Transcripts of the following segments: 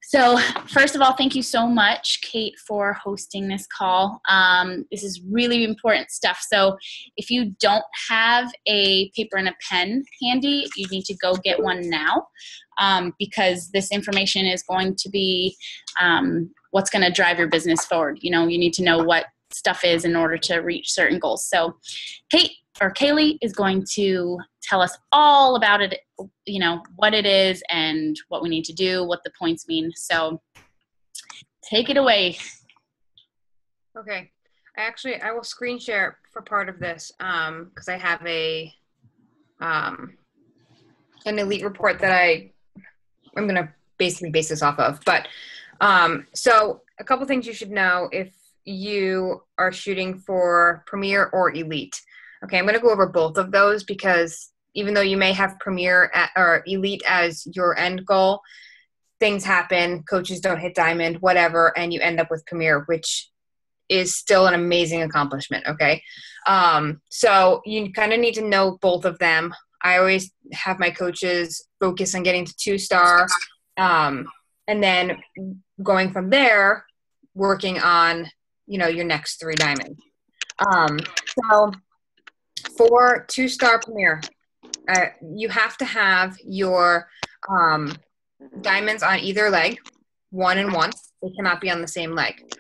So first of all, thank you so much, Kate, for hosting this call. This is really important stuff. So if you don't have a paper and a pen handy, you need to go get one now, because this information is going to be what's going to drive your business forward. You know, you need to know what stuff is in order to reach certain goals. So Kate or Kaylee is going to tell us all about it, you know, what it is and what we need to do, what the points mean. So take it away. Okay. I will screen share for part of this because I have an elite report that I'm going to basically base this off of. But so a couple things you should know if you are shooting for Premier or Elite. Okay, I'm going to go over both of those because even though you may have Premier or Elite as your end goal, things happen, coaches don't hit Diamond, whatever, and you end up with Premier, which is still an amazing accomplishment, okay? So you kind of need to know both of them. I always have my coaches focus on getting to 2-star, and then going from there, working on, you know, your next 3 diamonds. So for 2-star Premier, you have to have your diamonds on either leg, 1 and 1. They cannot be on the same leg,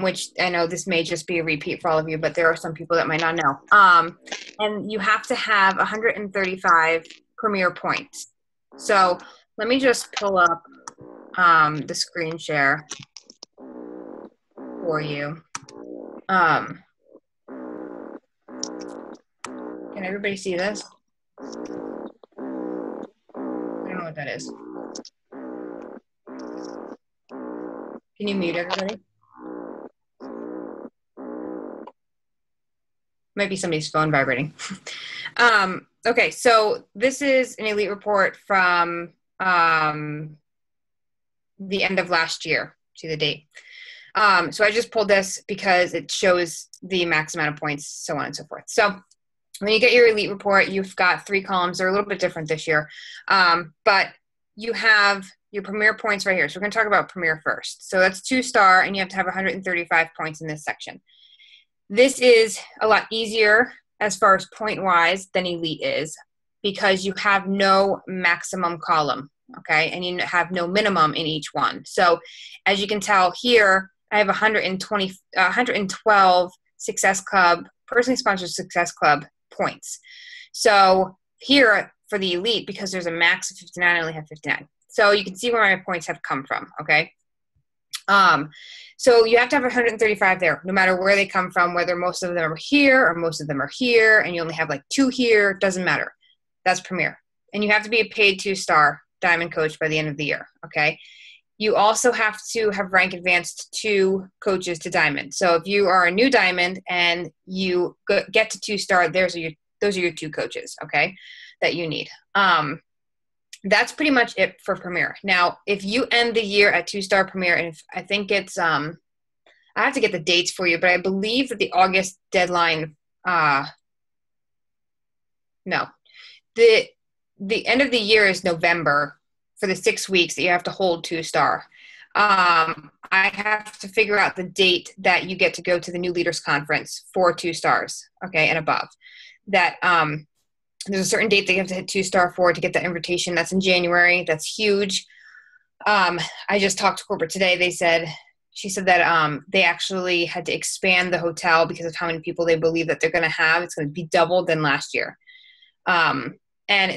which I know this may just be a repeat for all of you, but there are some people that might not know. And you have to have 135 Premier points. So let me just pull up the screen share for you. Can everybody see this? I don't know what that is. Can you mute everybody? Might be somebody's phone vibrating. Okay, so this is an elite report from the end of last year. See the date. So I just pulled this because it shows the max amount of points, so on and so forth. So when you get your elite report, you've got 3 columns. They're a little bit different this year. But you have your Premier points right here. So we're going to talk about Premier first. So that's 2-star, and you have to have 135 points in this section. This is a lot easier as far as point-wise than Elite is because you have no maximum column, okay? And you have no minimum in each one. So as you can tell here, I have 112 Success Club, personally sponsored Success Club points. So here for the Elite, because there's a max of 59, I only have 59. So you can see where my points have come from, okay? So you have to have 135 there, no matter where they come from, whether most of them are here or most of them are here, and you only have like 2 here, doesn't matter. That's Premier. And you have to be a paid 2-star Diamond coach by the end of the year, okay? You also have to have rank advanced 2 coaches to Diamond. So if you are a new Diamond and you get to 2-star, those are your 2 coaches, okay, that you need. That's pretty much it for Premier. Now, if you end the year at 2-star Premier, and I think it's, I have to get the dates for you, but I believe that the August deadline, no, the end of the year is November for the 6 weeks that you have to hold 2-star. I have to figure out the date that you get to go to the New Leaders Conference for 2-stars, okay, and above. That, there's a certain date that you have to hit 2-star for to get that invitation. That's in January. That's huge. I just talked to corporate today. She said that they actually had to expand the hotel because of how many people they believe that they're going to have. It's going to be double than last year. And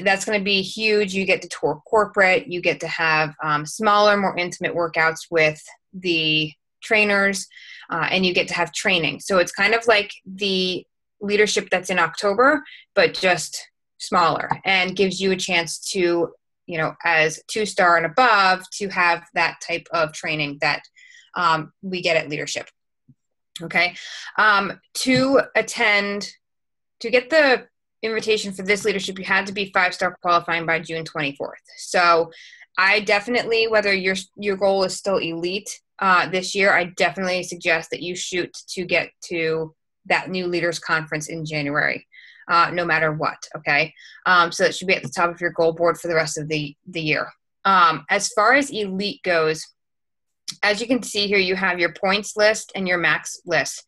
that's going to be huge. You get to tour corporate. You get to have smaller, more intimate workouts with the trainers, and you get to have training. So it's kind of like the leadership that's in October, but just smaller, and gives you a chance to, you know, as 2-star and above, to have that type of training that we get at leadership. Okay. To get the invitation for this leadership, you had to be 5-star qualifying by June 24th. So I definitely, whether your goal is still Elite this year, I definitely suggest that you shoot to get to that New Leaders Conference in January. No matter what, okay? So it should be at the top of your goal board for the rest of the year. As far as elite goes, as you can see here, you have your points list and your max list.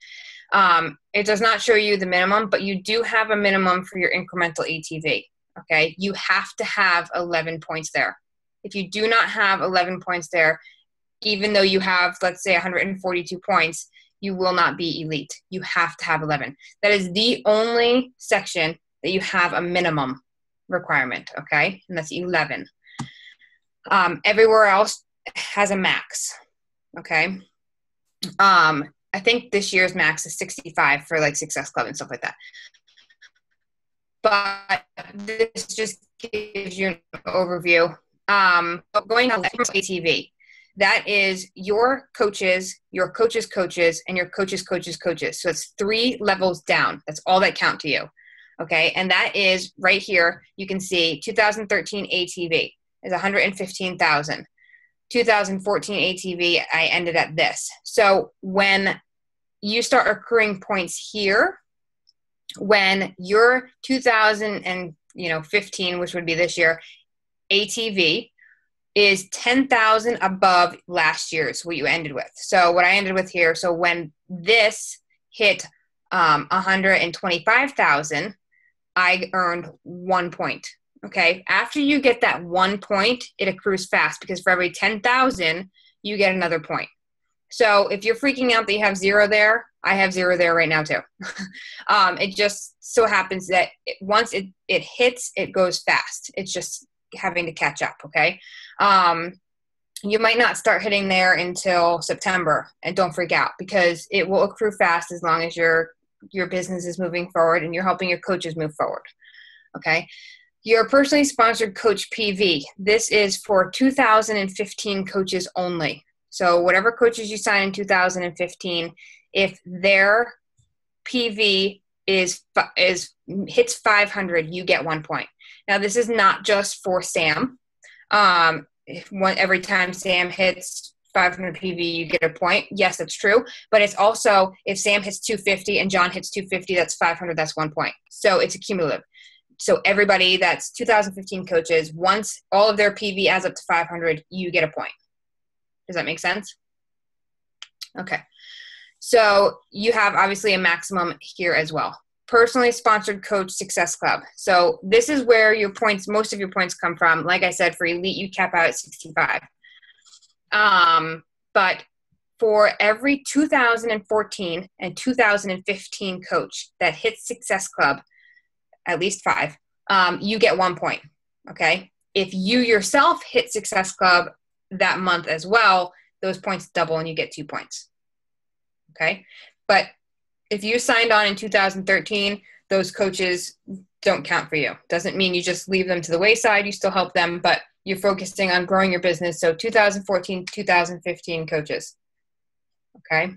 It does not show you the minimum, but you do have a minimum for your incremental ATV. Okay, you have to have 11 points there. If you do not have 11 points there, even though you have, let's say, 142 points, you will not be elite. You have to have 11. That is the only section that you have a minimum requirement, okay? And that's 11. Everywhere else has a max, okay? I think this year's max is 65 for like Success Club and stuff like that. But this just gives you an overview. Going on ATV, that is your coaches, coaches, and your coaches. So it's 3 levels down. That's all that count to you. Okay. And that is right here. You can see 2013 ATV is 115,000. 2014 ATV, I ended at this. So when you start accruing points here, when your 2015, which would be this year, ATV is 10,000 above last year's, what you ended with. So what I ended with here, so when this hit 125,000, I earned 1 point. Okay, after you get that 1 point, it accrues fast because for every 10,000, you get another point. So if you're freaking out that you have 0 there, I have 0 there right now too. It just so happens that once it hits, it goes fast. It's just having to catch up, okay? You might not start hitting there until September, and don't freak out because it will accrue fast as long as your business is moving forward and you're helping your coaches move forward, okay? Your personally sponsored coach PV. This is for 2015 coaches only. So whatever coaches you sign in 2015, if their PV hits 500, you get 1 point. Now this is not just for Sam. Every time Sam hits 500 PV, you get a point. Yes, that's true. But it's also if Sam hits 250 and John hits 250, that's 500. That's 1 point. So it's a cumulative. So everybody that's 2015 coaches, once all of their PV adds up to 500, you get a point. Does that make sense? Okay. So you have obviously a maximum here as well. Personally sponsored coach Success Club. So this is where your points, most of your points come from. Like I said, for elite, you cap out at 65. But for every 2014 and 2015 coach that hits Success Club, at least 5, you get 1 point, okay? If you yourself hit Success Club that month as well, those points double and you get 2 points, okay? But if you signed on in 2013, those coaches don't count for you. Doesn't mean you just leave them to the wayside. You still help them, but you're focusing on growing your business. So 2014, 2015 coaches, okay?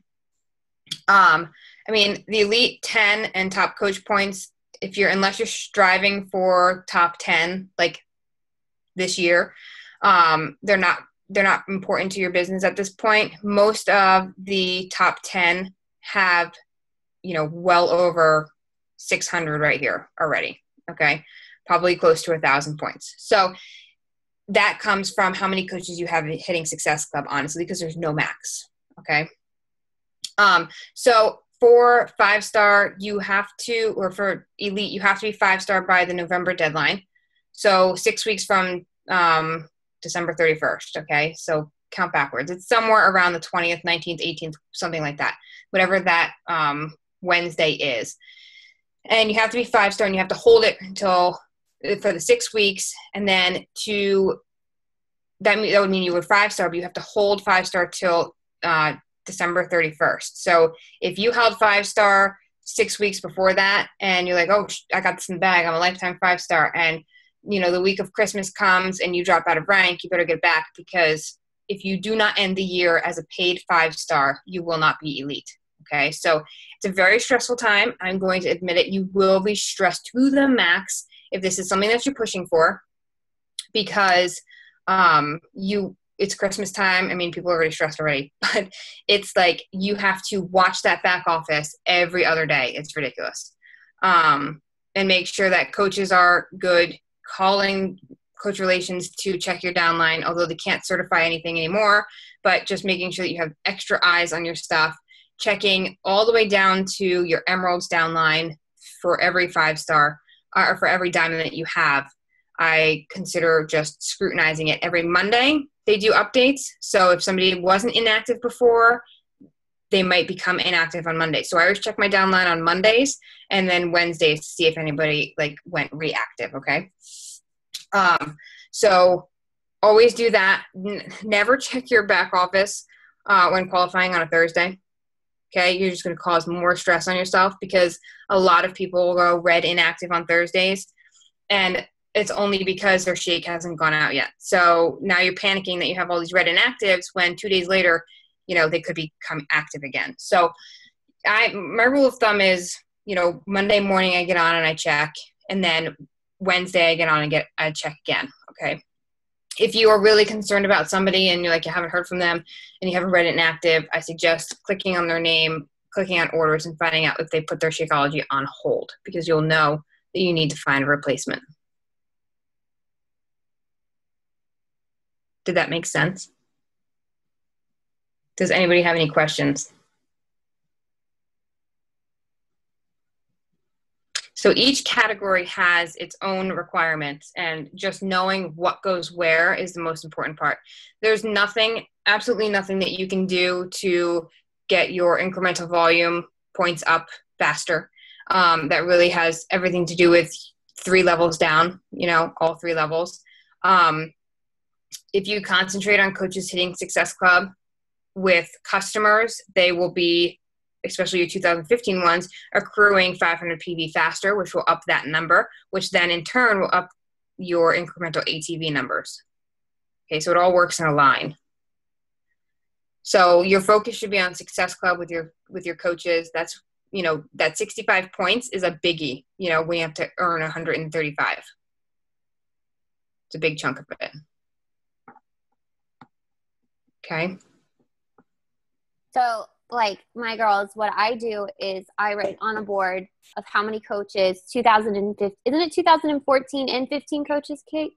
I mean, the elite 10 and top coach points, unless you're striving for top 10 like this year, they're not important to your business at this point. Most of the top 10 have, well over 600 right here already. Okay. Probably close to 1,000 points. So that comes from how many coaches you have hitting Success Club, honestly, because there's no max. Okay. So for 5-star, or for elite, you have to be 5-star by the November deadline. So 6 weeks from December 31st. Okay. So count backwards. It's somewhere around the 20th, 19th, 18th, something like that, whatever that Wednesday is. And you have to be 5-star and you have to hold it for the 6 weeks. And then that would mean you were 5-star, but you have to hold 5-star till December 31st. So if you held 5-star 6 weeks before that and you're like, oh, I got this in the bag, I'm a lifetime 5-star, and the week of Christmas comes and you drop out of rank, you better get back, because if you do not end the year as a paid 5-star, you will not be elite. Okay, so it's a very stressful time. I'm going to admit it. You will be stressed to the max if this is something that you're pushing for, because it's Christmas time. I mean, people are already stressed already, but it's like you have to watch that back office every other day. It's ridiculous. And make sure that coaches are good, calling coach relations to check your downline, although they can't certify anything anymore, but just making sure that you have extra eyes on your stuff, checking all the way down to your emeralds downline for every 5-star or for every diamond that you have. I consider just scrutinizing it every Monday. They do updates. So if somebody wasn't inactive before, they might become inactive on Monday. So I always check my downline on Mondays and then Wednesdays to see if anybody like went reactive. Okay. So always do that. Never check your back office when qualifying on a Thursday. Okay. You're just going to cause more stress on yourself because a lot of people will go red inactive on Thursdays, and it's only because their shake hasn't gone out yet. So now you're panicking that you have all these red inactives when 2 days later, they could become active again. So my rule of thumb is, Monday morning I get on and I check, and then Wednesday I get on and I check again. Okay. If you are really concerned about somebody and you haven't heard from them and you haven't read it inactive, I suggest clicking on their name, clicking on orders, and finding out if they put their Shakeology on hold, because you'll know that you need to find a replacement. Did that make sense? Does anybody have any questions? So each category has its own requirements, and just knowing what goes where is the most important part. There's absolutely nothing that you can do to get your incremental volume points up faster. That really has everything to do with 3 levels down, all 3 levels. If you concentrate on coaches hitting Success Club with customers, they will be, especially your 2015 ones, accruing 500 PV faster, which will up that number, which then in turn will up your incremental ATV numbers. Okay, so it all works in a line. So your focus should be on Success Club with your coaches. That's, that 65 points is a biggie, when you have to earn 135. It's a big chunk of it. Okay. So my girls, what I do is I write on a board of how many coaches, 2015, isn't it 2014 and 15 coaches, Kate?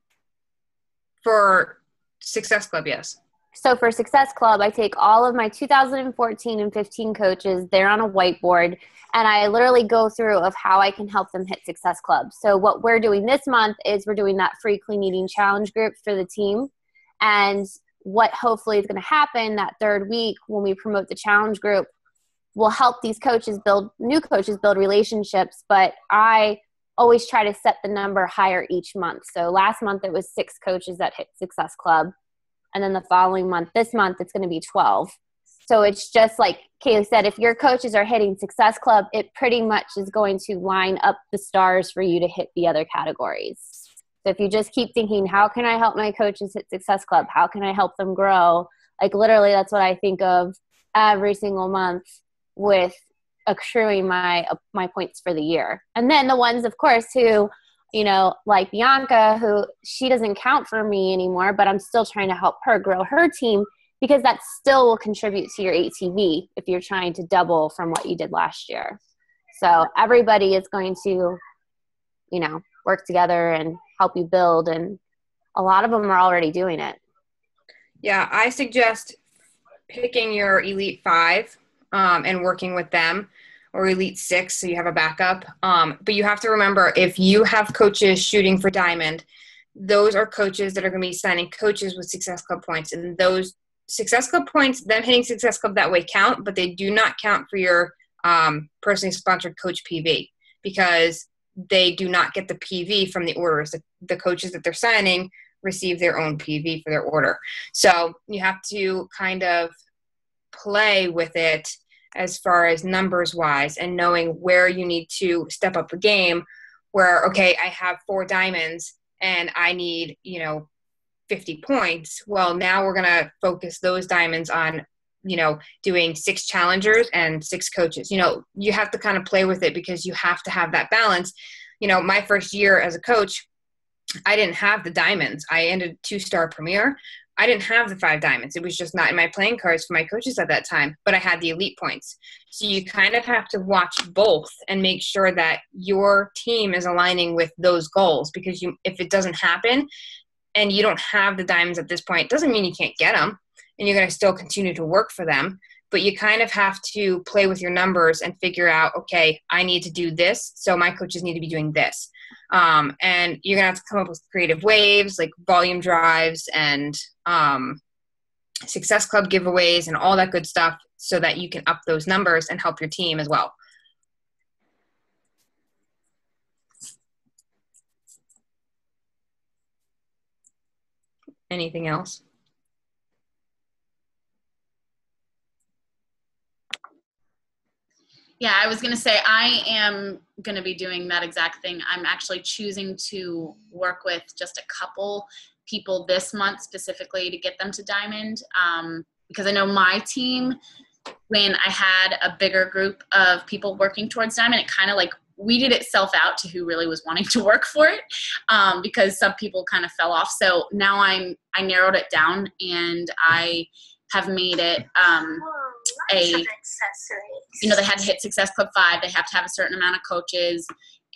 For Success Club, yes. So for Success Club, I take all of my 2014 and 15 coaches, they're on a whiteboard, and I literally go through of how I can help them hit Success Club. So what we're doing this month is we're doing that free clean eating challenge group for the team. And what hopefully is going to happen that 3rd week when we promote the challenge group will help these new coaches build relationships. But I always try to set the number higher each month. So last month it was 6 coaches that hit Success Club. And then the following month, this month, it's going to be 12. So it's just like Kaylee said, if your coaches are hitting Success Club, it pretty much is going to line up the stars for you to hit the other categories. So if you just keep thinking, how can I help my coaches hit Success Club? How can I help them grow? Literally, that's what I think of every single month with accruing my points for the year. And then the ones, of course, who, like Bianca, who she doesn't count for me anymore, but I'm still trying to help her grow her team, because that still will contribute to your ATV if you're trying to double from what you did last year. So everybody is going to, work together and help you build, and a lot of them are already doing it. Yeah, I suggest picking your Elite 5 and working with them, or Elite 6 so you have a backup. But you have to remember, if you have coaches shooting for Diamond, those are coaches that are going to be signing coaches with Success Club points. And those Success Club points, them hitting Success Club that way count, but they do not count for your personally sponsored coach PV, because they do not get the PV from the orders. The coaches that they're signing receive their own PV for their order. So you have to kind of play with it as far as numbers wise, and knowing where you need to step up a game where, okay, I have 4 diamonds and I need, 50 points. Well, now we're going to focus those diamonds on, doing 6 challengers and 6 coaches. You have to kind of play with it, because you have to have that balance. My first year as a coach, I didn't have the diamonds. I ended 2-star premier. I didn't have the 5 diamonds. It was just not in my playing cards for my coaches at that time, but I had the elite points. So you kind of have to watch both and make sure that your team is aligning with those goals, because if it doesn't happen, and you don't have the diamonds at this point, doesn't mean you can't get them, and you're going to still continue to work for them. But you kind of have to play with your numbers and figure out, okay, I need to do this, so my coaches need to be doing this. And you're going to have to come up with creative waves like volume drives and Success Club giveaways and all that good stuff so that you can up those numbers and help your team as well. Anything else? Yeah, I was going to say I am going to be doing that exact thing. I'm actually choosing to work with just a couple people this month specifically to get them to Diamond, because I know my team, when I had a bigger group of people working towards Diamond, it kind of like weeded itself out to who really was wanting to work for it, because some people kind of fell off. So now I narrowed it down, and I have made it they had to hit Success Club 5. They have to have a certain amount of coaches,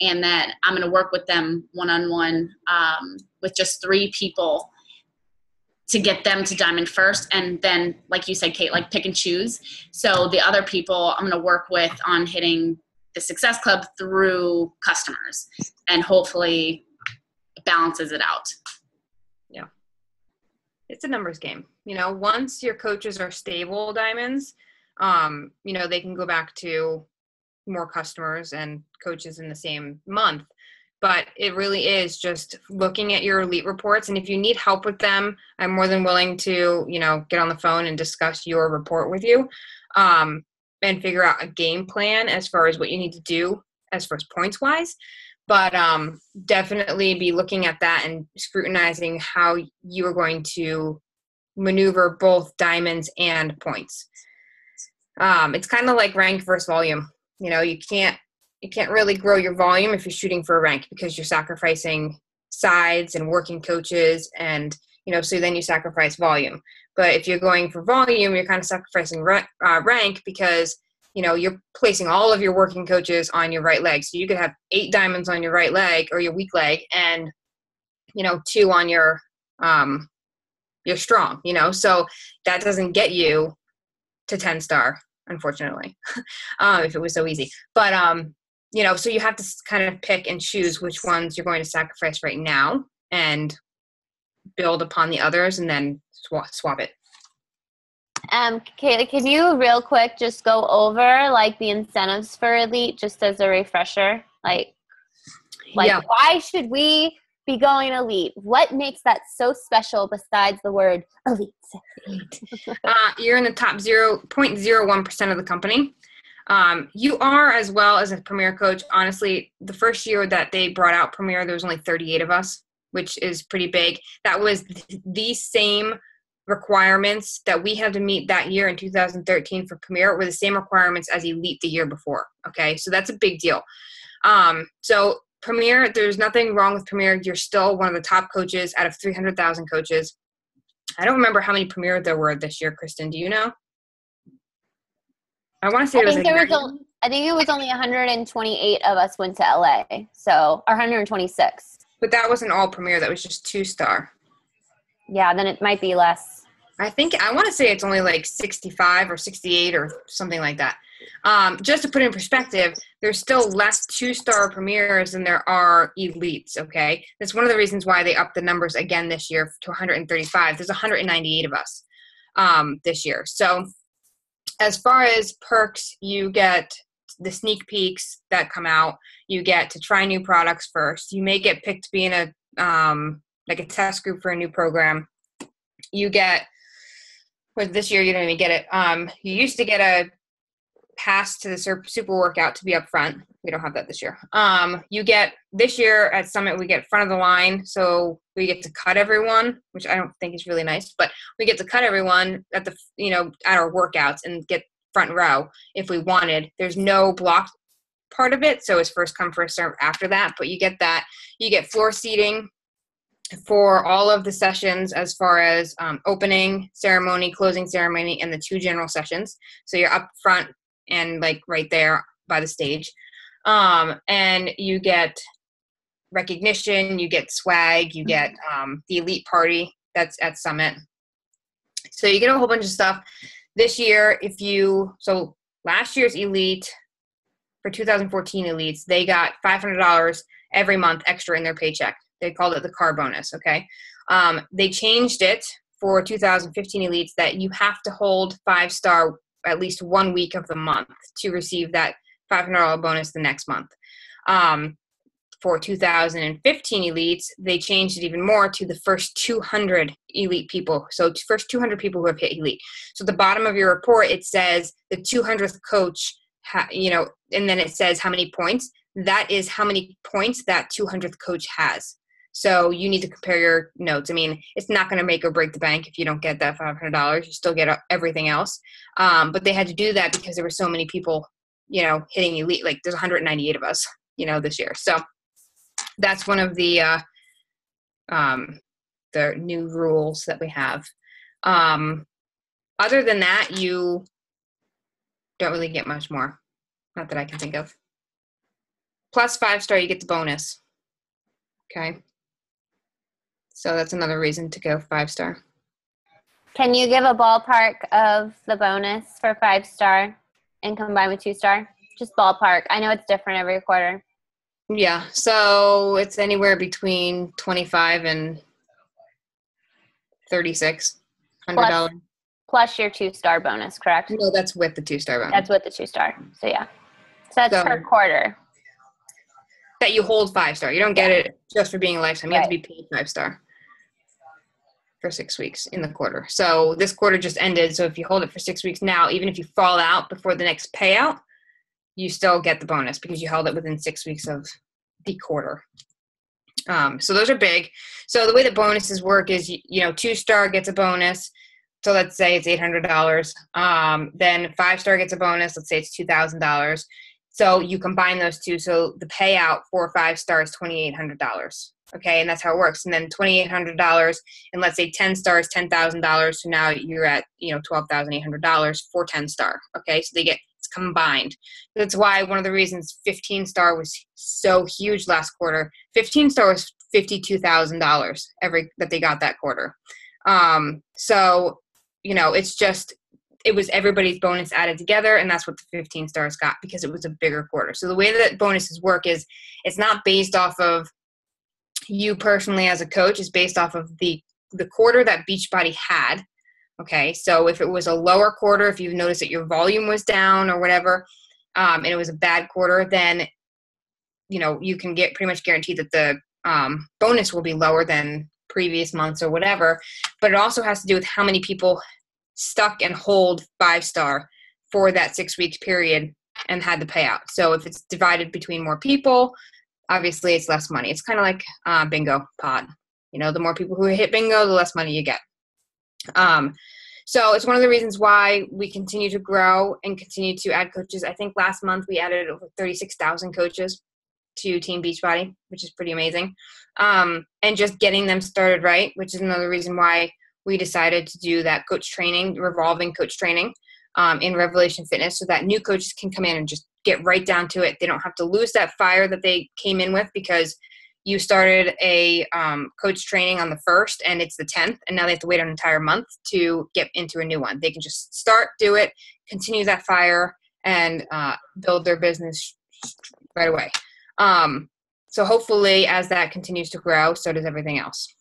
and that I'm going to work with them one-on-one with just 3 people to get them to Diamond first. And then, like you said, Kate, like pick and choose. So the other people I'm going to work with on hitting the Success Club through customers, and hopefully balances it out. Yeah. It's a numbers game. Once your coaches are stable diamonds, they can go back to more customers and coaches in the same month. But it really is just looking at your elite reports. And if you need help with them, I'm more than willing to, get on the phone and discuss your report with you, and figure out a game plan as far as what you need to do as far as points wise. But definitely be looking at that and scrutinizing how you are going to maneuver both diamonds and points. It's kind of like rank versus volume. You can't really grow your volume if you're shooting for a rank, because you're sacrificing sides and working coaches, and so then you sacrifice volume. But if you're going for volume, you're kind of sacrificing rank, because you're placing all of your working coaches on your right leg. So you could have 8 diamonds on your right leg or your weak leg, and 2 on your strong. So that doesn't get you to 10-star, unfortunately, if it was so easy. But so you have to kind of pick and choose which ones you're going to sacrifice right now and build upon the others, and then swap it. Kaylee, can you real quick just go over like the incentives for Elite, just as a refresher? Like yeah. Why should we be going Elite? What makes that so special besides the word Elite? You're in the top 0.01% of the company. You are, as well as a Premier coach. Honestly, the first year that they brought out Premier, there was only 38 of us, which is pretty big. That was the same requirements that we had to meet that year in 2013 for Premier were the same requirements as Elite the year before. Okay, so that's a big deal. So Premier, there's nothing wrong with Premier. You're still one of the top coaches out of 300,000 coaches. I don't remember how many Premier there were this year. Kristen, do you know? I want to say I think it was only 128 of us went to LA, or 126. But that wasn't all Premier. That was just 2-star. Yeah, then it might be less. I want to say it's only like 65 or 68 or something like that. Just to put it in perspective, there's still less 2-star Premiers than there are Elites, okay? That's one of the reasons why they upped the numbers again this year to 135. There's 198 of us this year. So as far as perks, you get the sneak peeks that come out. You get to try new products first. You may get picked to be in a test group for a new program. You get, this year you don't even get it. You used to get a pass to the super workout to be up front. We don't have that this year. You get, this year at Summit, we get front of the line. So we get to cut everyone, which I don't think is really nice, but we get to cut everyone at at our workouts and get front row if we wanted. There's no block part of it. So it's first come, first serve after that, but you get that. You get floor seating for all of the sessions as far as opening ceremony, closing ceremony, and the 2 general sessions. So you're up front and like right there by the stage. And you get recognition, you get swag, you get the elite party that's at Summit. So you get a whole bunch of stuff. This year, last year's elite, for 2014 elites, they got $500 every month extra in their paycheck. They called it the car bonus, okay? They changed it for 2015 elites that you have to hold 5-star at least 1 week of the month to receive that $500 bonus the next month. For 2015 elites, they changed it even more to the first 200 elite people. So first 200 people who have hit elite. So at the bottom of your report, it says the 200th coach, and then it says how many points. That is how many points that 200th coach has. So you need to compare your notes. I mean, it's not going to make or break the bank if you don't get that $500. You still get everything else. But they had to do that because there were so many people, hitting elite. Like there's 198 of us, this year. So that's one of the new rules that we have. Other than that, you don't really get much more. Not that I can think of. Plus 5-star, you get the bonus. Okay. So that's another reason to go 5-star. Can you give a ballpark of the bonus for 5-star and combine with 2-star? Just ballpark. I know it's different every quarter. Yeah. So it's anywhere between $25 and $3,600. Plus your 2-star bonus, correct? No, that's with the 2-star bonus. That's with the 2-star. So yeah. So that's per quarter. That you hold 5-star. You don't get it just for being a lifetime. You have to be paid 5-star for 6 weeks in the quarter. So this quarter just ended. So if you hold it for 6 weeks now, even if you fall out before the next payout, you still get the bonus because you held it within 6 weeks of the quarter. So those are big. So the way that bonuses work is, 2-star gets a bonus. So let's say it's $800. Then 5-star gets a bonus. Let's say it's $2,000. So you combine those two. So the payout for 5-star is $2,800. Okay, and that's how it works. And then $2,800, and let's say 10-star is $10,000. So now you're at $12,800 for 10-star. Okay, so it's combined. That's why one of the reasons 15-star was so huge last quarter. 15-star was $52,000 that they got that quarter. So it's just. It was everybody's bonus added together, and that's what the 15 stars got because it was a bigger quarter. So the way that bonuses work is it's not based off of you personally as a coach. It's based off of the quarter that Beachbody had. Okay, so if it was a lower quarter, if you've noticed that your volume was down or whatever, and it was a bad quarter, then you can get pretty much guaranteed that the bonus will be lower than previous months or whatever. But it also has to do with how many people stuck and hold 5-star for that 6-week period and had the payout. So if it's divided between more people, obviously it's less money. It's kind of like bingo pot. The more people who hit bingo, the less money you get. So it's one of the reasons why we continue to grow and continue to add coaches. I think last month we added over 36,000 coaches to Team Beachbody, which is pretty amazing. And just getting them started right, which is another reason why we decided to do that coach training, revolving coach training in Revelation Fitness so that new coaches can come in and just get right down to it. They don't have to lose that fire that they came in with because you started a coach training on the 1st and it's the 10th, and now they have to wait an entire month to get into a new one. They can just start, do it, continue that fire, and build their business right away. So hopefully as that continues to grow, so does everything else.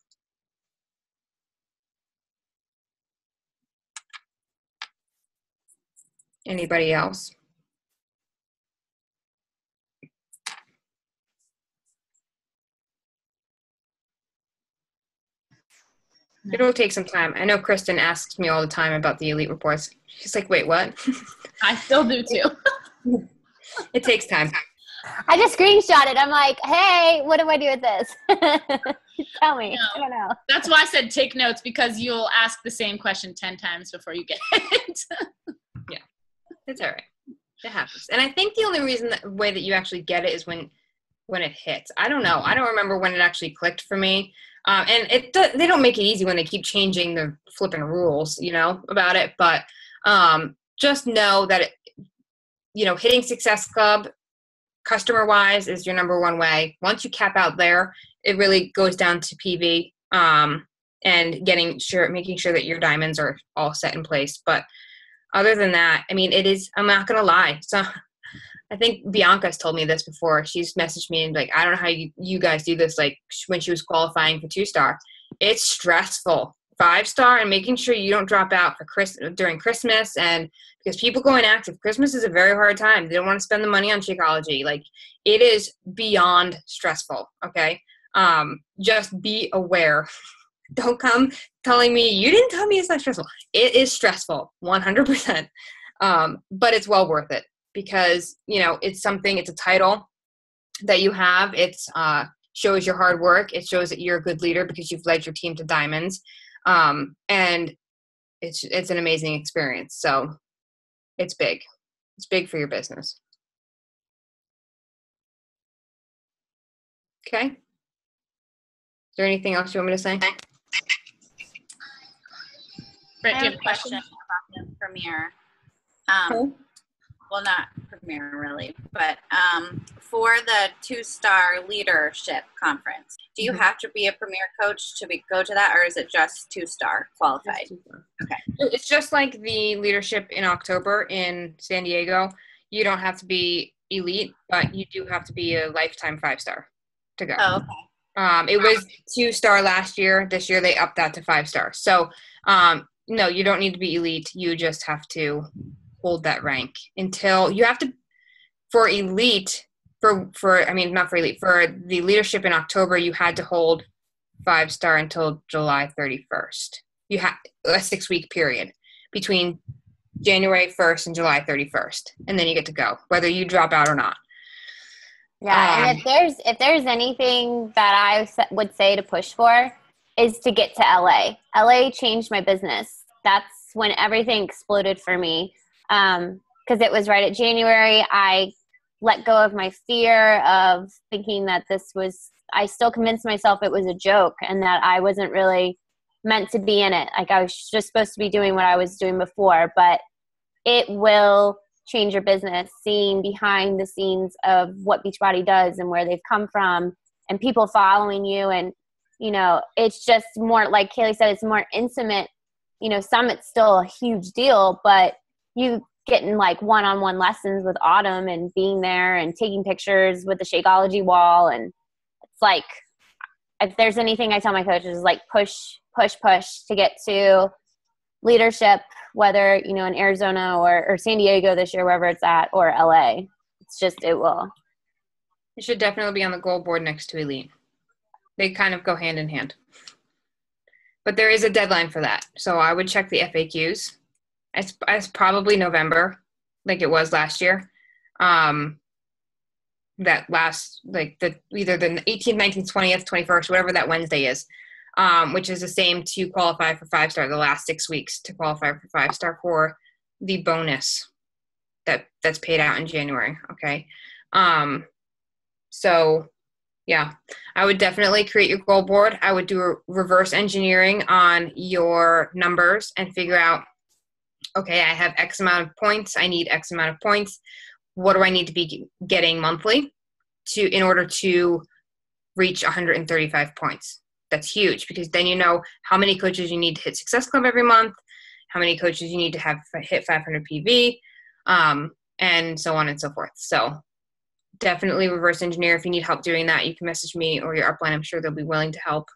Anybody else? It'll take some time. I know Kristen asks me all the time about the elite reports. She's like, wait, what? I still do too. It takes time. I just screenshot it. I'm like, hey, what do I do with this? Tell me. I don't know. That's why I said take notes, because you'll ask the same question 10 times before you get it. Yeah, it's all right. It happens. And I think the only way that you actually get it is when it hits. I don't know. I don't remember when it actually clicked for me. And they don't make it easy when they keep changing the flipping rules, about it. But just know that, hitting Success Club customer-wise is your number one way. Once you cap out there, it really goes down to PV and making sure that your diamonds are all set in place. But other than that, I mean, I'm not going to lie. So I think Bianca's told me this before. She's messaged me and like, I don't know how you guys do this. Like when she was qualifying for 2-star, it's stressful. 5-star and making sure you don't drop out for during Christmas, and because people go inactive, Christmas is a very hard time. They don't want to spend the money on Shakeology. Like it is beyond stressful. Okay. Just be aware. Don't come telling me you didn't tell me it's not stressful. It is stressful 100%. But it's well worth it because, it's a title that you have. It's, shows your hard work. It shows that you're a good leader because you've led your team to diamonds. And it's an amazing experience. So it's big. It's big for your business. Okay. Is there anything else you want me to say? Britt, I do you have have a a question question? about the premiere. Cool. Well, not premiere really, but for the 2-star leadership conference, do you have to be a premier coach to go to that, or is it just 2-star qualified? Okay. It's just like the leadership in October in San Diego. You don't have to be elite, but you do have to be a lifetime 5-star to go. Oh, okay. It was 2-star last year. This year they upped that to 5-star. So no, you don't need to be elite. You just have to hold that rank until you have to for elite for not for elite, for the leadership in October, you had to hold 5-star until July 31st. You had a 6-week period between January 1st and July 31st, and then you get to go whether you drop out or not. Yeah, and if there's anything that I would say to push for is to get to LA. LA changed my business. That's when everything exploded for me. Because it was right at January. I let go of my fear of thinking that I still convinced myself it was a joke and that I wasn't really meant to be in it. Like I was just supposed to be doing what I was doing before, but it will change your business, seeing behind the scenes of what Beachbody does and where they've come from and people following you. And, it's just more, like Kaylee said, it's more intimate. Summit's still a huge deal, but you getting like one-on-one lessons with Autumn and being there and taking pictures with the Shakeology wall. And it's like, if there's anything I tell my coaches is like push to get to leadership, whether, in Arizona or San Diego this year, wherever it's at, or LA. It will. It should definitely be on the goal board next to elite. They kind of go hand in hand. But there is a deadline for that. So I would check the FAQs. It's probably November, like it was last year. That last, either the 18th, 19th, 20th, 21st, whatever that Wednesday is, which is the same to qualify for 5-star, the last 6 weeks to qualify for 5-star for the bonus that's paid out in January. Okay. So yeah, I would definitely create your goal board. I would do a reverse engineering on your numbers and figure out, okay, I have X amount of points. I need X amount of points. What do I need to be getting monthly in order to reach 135 points? That's huge because then you know how many coaches you need to hit Success Club every month, how many coaches you need to have hit 500 PV, and so on and so forth. So definitely reverse engineer. If you need help doing that, you can message me or your upline. I'm sure they'll be willing to help.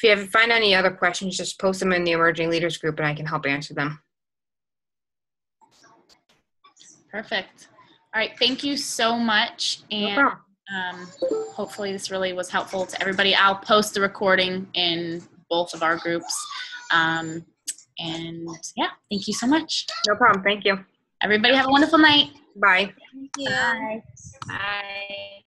If you find any other questions, just post them in the Emerging Leaders group and I can help answer them. Perfect. All right. Thank you so much. No And problem. hopefully this really was helpful to everybody. I'll post the recording in both of our groups. And yeah, thank you so much. No problem. Thank you. Everybody have a wonderful night. Bye. Thank you. Bye. Bye.